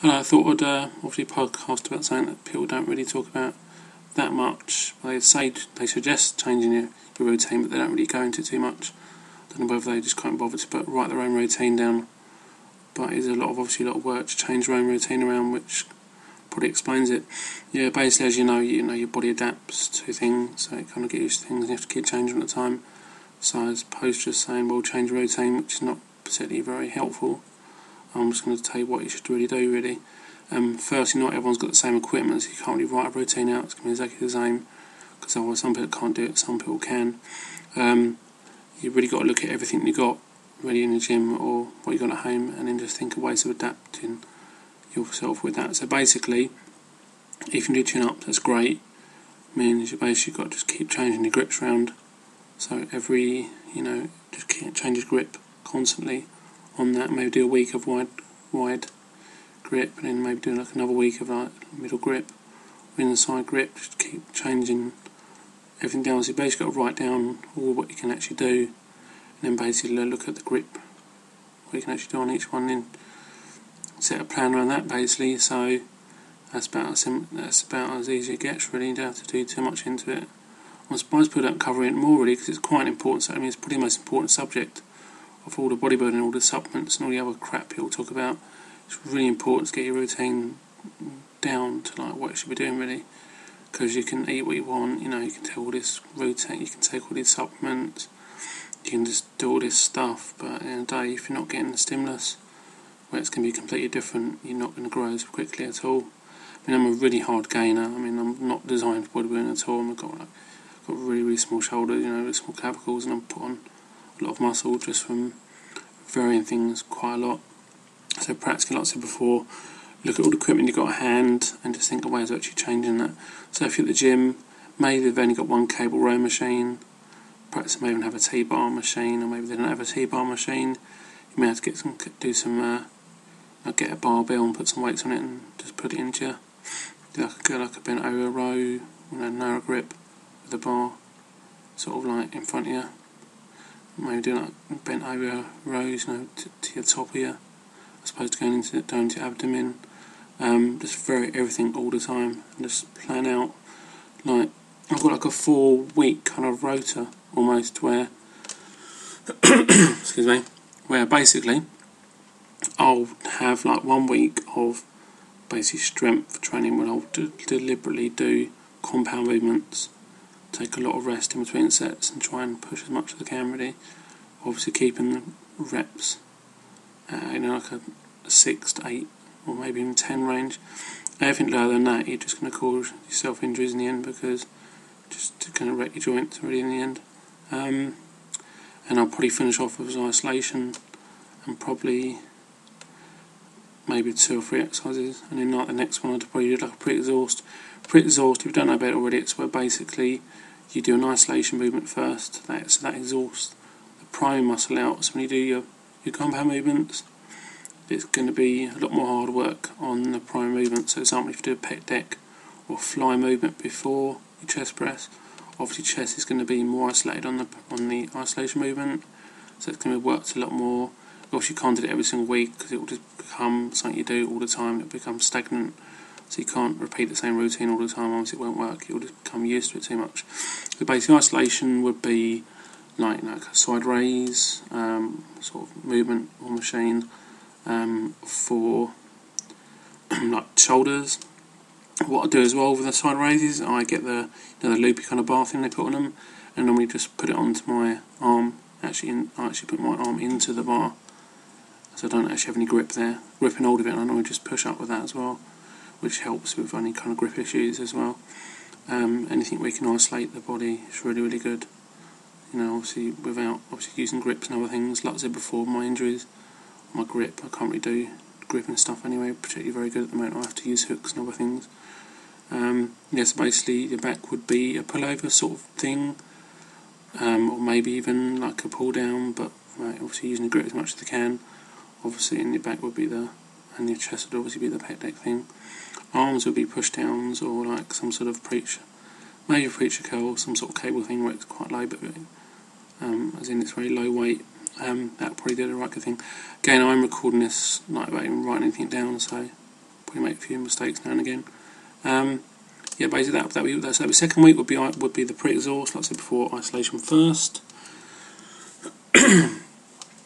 And I thought I'd obviously podcast about something that people don't really talk about that much. They suggest changing your routine, but they don't really go into it too much. I don't know whether they just can't bother to write their own routine down. But it's obviously a lot of work to change your own routine around, which probably explains it. Yeah, basically, as you know, your body adapts to things, so it kind of gets used to things, and you have to keep changing at the time. So as opposed to just saying, well, change your routine, which is not particularly very helpful, I'm just going to tell you what you should really do, really. Firstly, not everyone's got the same equipment, so you can't really write a routine out. It's going to be exactly the same, because otherwise some people can't do it, some people can. You've really got to look at everything you got really in the gym or what you got at home, and then just think of ways of adapting yourself with that. So basically, if you can do chin-ups, that's great. Means you basically got to just keep changing your grips around. So just keep change your grip constantly on that. Maybe do a week of wide grip, and then maybe do like another week of like middle grip or inside grip. Just keep changing everything down. So you basically got to write down all what you can actually do, and then basically look at the grip, what you can actually do on each one, and then set a plan around that basically. So that's about as easy as it gets, really. You don't have to do too much into it. I'm surprised people don't cover it more, really, because it's quite important. So, it's probably the most important subject of all the bodybuilding, all the supplements and all the other crap people talk about. It's really important to get your routine down to like what you should be doing, really, because you can eat what you want. You can take all this routine, you can take all these supplements, you can just do all this stuff, but at the end of the day, if you're not getting the stimulus, where it's going to be completely different, you're not going to grow as quickly at all. I'm a really hard gainer. I'm not designed for bodybuilding at all. I've got really, really small shoulders, really small clavicles, and I'm put on a lot of muscle just from varying things quite a lot. So practically, like I said before, look at all the equipment you've got at hand and just think of ways of actually changing that. So if you're at the gym, maybe they've only got one cable row machine, perhaps they may even have a T-bar machine, or maybe they don't have a T-bar machine. You may have to get a barbell and put some weights on it and just put it into you. Do like a bent over row, narrow grip with the bar, sort of like in front of you. Maybe do like bent over rows, to your top of you, as opposed to down to your abdomen. Just vary everything all the time and just plan out. Like I've got like a 4-week kind of rota almost where, excuse me, where basically I'll have like 1 week of basically strength training where I'll deliberately do compound movements, take a lot of rest in between sets and try and push as much as I can, really. Obviously keeping the reps like a 6 to 8 or maybe even 10 range. Anything lower than that, you're just going to cause yourself injuries in the end, because just going to wreck your joints really in the end. And I'll probably finish off with isolation and probably maybe 2 or 3 exercises, and then like the next one I'd probably do like a pre-exhaust. Pre-exhaust, if you don't know about it already, it's where basically you do an isolation movement first, so that exhausts the prime muscle out. So when you do your compound movements, it's going to be a lot more hard work on the prime movement. So, for example, if you do a pec deck or fly movement before your chest press, obviously chest is going to be more isolated on the isolation movement, so it's going to be worked a lot more. Obviously, you can't do it every single week because it will just become something you do all the time. It becomes stagnant, so you can't repeat the same routine all the time. Obviously, it won't work. You'll just become used to it too much. The basic isolation would be like a side raise sort of movement or machine for like shoulders. What I do as well with the side raises, I get the loopy kind of bar thing they put on them, and normally just put it onto my arm. I actually put my arm into the bar, so I don't actually have any grip there. Gripping hold of it, and I normally just push up with that as well, which helps with any kind of grip issues as well. Anything where you can isolate the body is really, really good. Obviously without using grips and other things. Like I said before, my injuries, my grip, I can't really do grip and stuff anyway, particularly very good at the moment. I have to use hooks and other things. So basically your back would be a pullover sort of thing, or maybe even like a pull down, but obviously using the grip as much as I can. Obviously in your back would be and your chest would obviously be the pec deck thing. Arms would be push downs or like some sort of preacher curl, some sort of cable thing where it's quite low, but as in it's very low weight. That probably did the right good thing. Again, I'm recording this without even writing anything down, so probably make a few mistakes now and again. Yeah, basically that would be that. So the second week would be the pre-exhaust, like I said before, isolation first.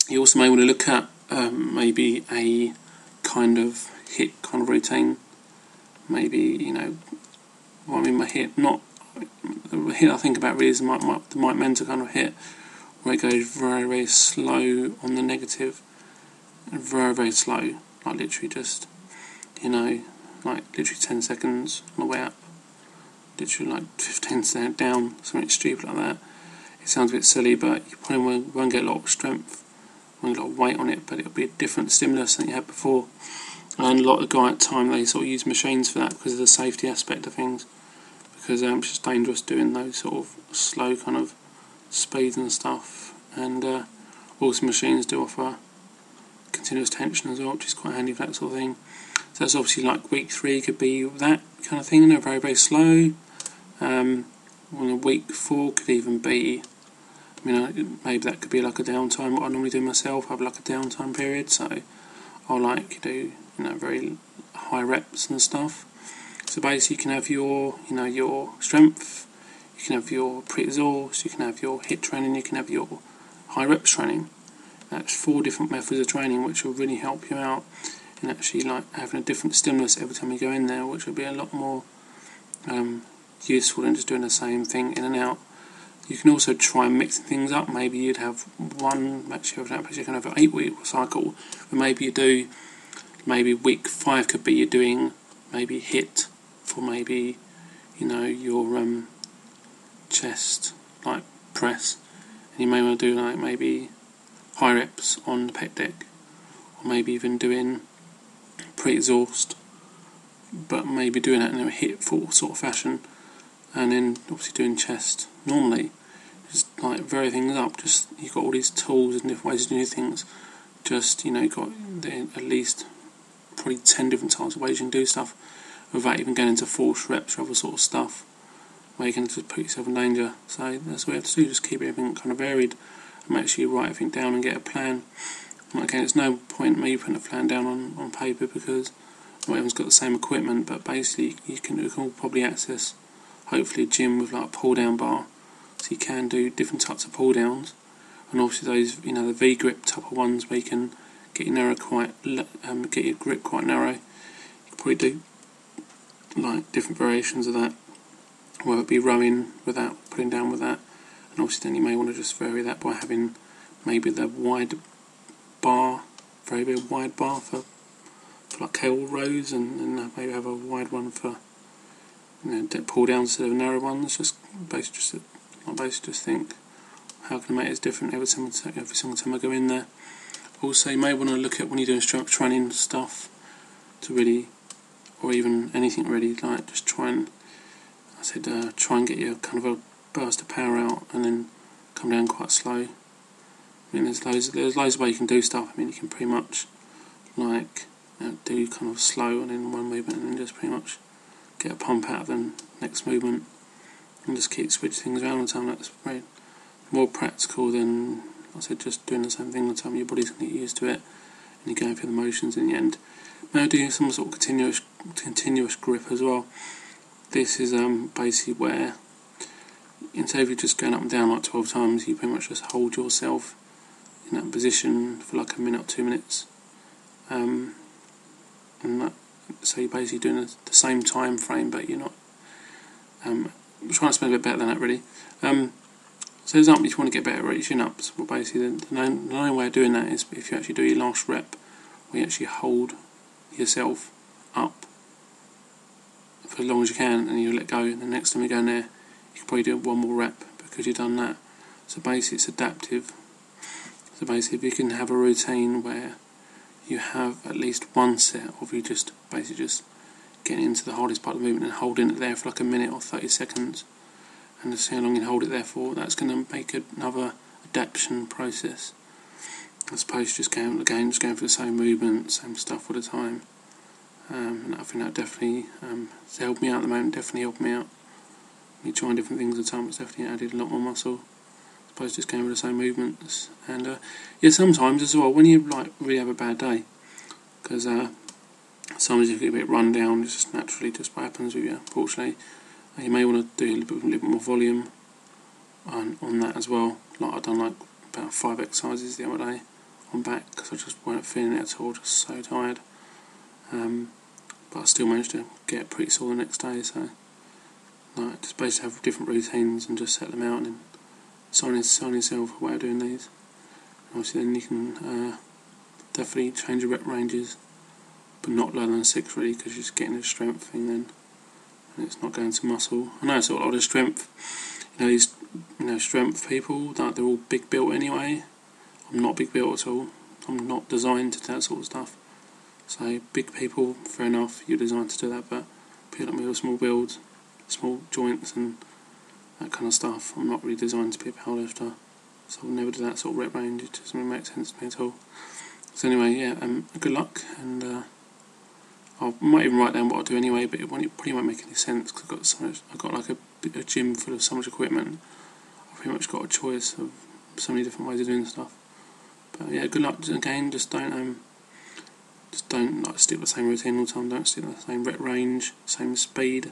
You also may want to look at maybe a kind of HIIT kind of routine. Maybe, you know, what I mean by HIIT, not the HIIT I think about really is the Mike Mentor kind of HIIT, where it goes very, very slow on the negative, and very, very slow, like literally just, you know, like literally 10 seconds on the way up, literally like 15 down, something stupid like that. It sounds a bit silly, but you probably won't get a lot of strength, won't get a lot of weight on it, but it'll be a different stimulus than you had before. And a lot of guy at time, they sort of use machines for that because of the safety aspect of things, because it's just dangerous doing those sort of slow kind of speeds and stuff. And also machines do offer continuous tension as well, which is quite handy for that sort of thing. So that's obviously like week 3 could be that kind of thing, you know, very, very slow. Week 4 could even be, I mean, maybe that could be like a downtime. What I normally do myself, I have like a downtime period, so I'll like do, you know, very high reps and stuff. So basically you can have your, you know, your strength, you can have your pre-exhaust, you can have your HIIT training, you can have your high reps training. That's 4 different methods of training which will really help you out in actually like having a different stimulus every time you go in there, which will be a lot more useful than just doing the same thing in and out. You can also try mixing things up. Maybe you'd have one, actually you can have an 8-week cycle, but maybe you do, maybe week 5 could be you're doing maybe HIIT for maybe, you know, your chest, like press, and you may want to do like maybe high reps on the pec deck, or maybe even doing pre-exhaust, but maybe doing that in a HIIT full sort of fashion, and then obviously doing chest normally. Just like vary things up. Just you've got all these tools and different ways to do things. Just, you know, you've got at least probably 10 different types of ways you can do stuff without even going into force reps or other sort of stuff where you can just put yourself in danger. So that's what you have to do, just keep everything kind of varied and make sure you write everything down and get a plan. And again, there's no point in me putting a plan down on paper because not everyone's got the same equipment, but basically you can all probably access hopefully a gym with like a pull down bar, so you can do different types of pull downs, and obviously those, you know, the V grip type of ones where you can get your grip quite narrow. You can probably do like different variations of that, whether it be rowing without putting down with that, and obviously then you may want to just vary that by having maybe the wide bar, very, very wide bar for like cable rows, and maybe have a wide one for, you know, pull down instead of narrow ones. Just basically just think, how can I make it different every single time I go in there. Also, you may want to look at when you're doing strength training stuff to really, or even anything really, like just try and get your kind of a burst of power out and then come down quite slow. I mean, there's loads of ways you can do stuff. I mean, you can pretty much like, you know, do kind of slow and then one movement and then just pretty much get a pump out of the next movement and just keep switching things around all the time. That's very more practical than, like I said, just doing the same thing all the time. Your body's going to get used to it and you're going through the motions in the end. Now doing some sort of continuous grip as well. This is basically where instead of you just going up and down like 12 times, you pretty much just hold yourself in that position for like a minute or 2 minutes. So you're basically doing the same time frame, but you're not. I'm trying to spend a bit better than that, really. So if you want to get better at your chin-ups, well, basically the only way of doing that is if you actually do your last rep, where you actually hold yourself up for as long as you can, and you let go, and the next time you go in there, you can probably do one more rep because you've done that. So basically it's adaptive. So basically if you can have a routine where you have at least one set of you just getting into the hardest part of the movement and holding it there for like a minute or 30 seconds, and just see how long you hold it there for, that's going to make another adaptation process as opposed to just going through the same movement, same stuff all the time. And I think that definitely has helped me out at the moment, definitely helped me out. Me trying different things at the time, it's definitely added a lot more muscle as opposed to just going with the same movements. And yeah, sometimes as well, when you like really have a bad day, because Sometimes you get a bit run down, it's just naturally just what happens with you, unfortunately. You may want to do a little bit more volume on that as well. Like I've done like about 5 exercises the other day on back because I just weren't feeling it at all, just so tired. But I still managed to get pretty sore the next day, so like just basically have different routines and just set them out and then sign yourself a way of doing these. Obviously then you can definitely change your rep ranges, but not lower than 6 really, because you're just getting a strength thing then, and it's not going to muscle. I know it's a lot of strength, these strength people, that they're all big built anyway. I'm not big built at all. I'm not designed to do that sort of stuff. So big people, fair enough, you're designed to do that, but people like me with small builds, small joints and that kind of stuff, I'm not really designed to be a powerlifter, so I'll never do that sort of rep range. It doesn't really make sense to me at all. So anyway, yeah, good luck, and I might even write down what I'll do anyway, but it probably won't make any sense because I've got like a gym full of so much equipment. I've pretty much got a choice of so many different ways of doing stuff. But yeah, good luck again. Just don't like stick with the same routine all the time. Don't stick with the same rep range, same speed.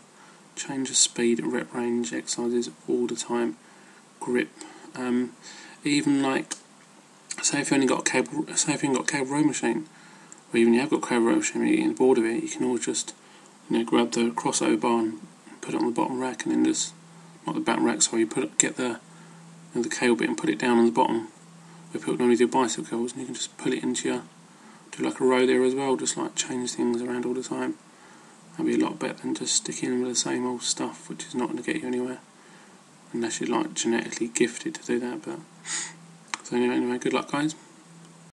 Change the speed, rep range, exercises all the time. Grip. Even like, say if you only got a cable row machine, or even you have got a cable row machine and you're getting bored of it, you can always just grab the crossover bar and put it on the bottom rack, and then just not the bottom rack, sorry, get the cable bit and put it down on the bottom where people normally do bicep curls, and you can just pull it into do like a row there as well, just like change things around all the time. That'd be a lot better than just sticking with the same old stuff, which is not going to get you anywhere unless you're like genetically gifted to do that. But so anyway, good luck guys.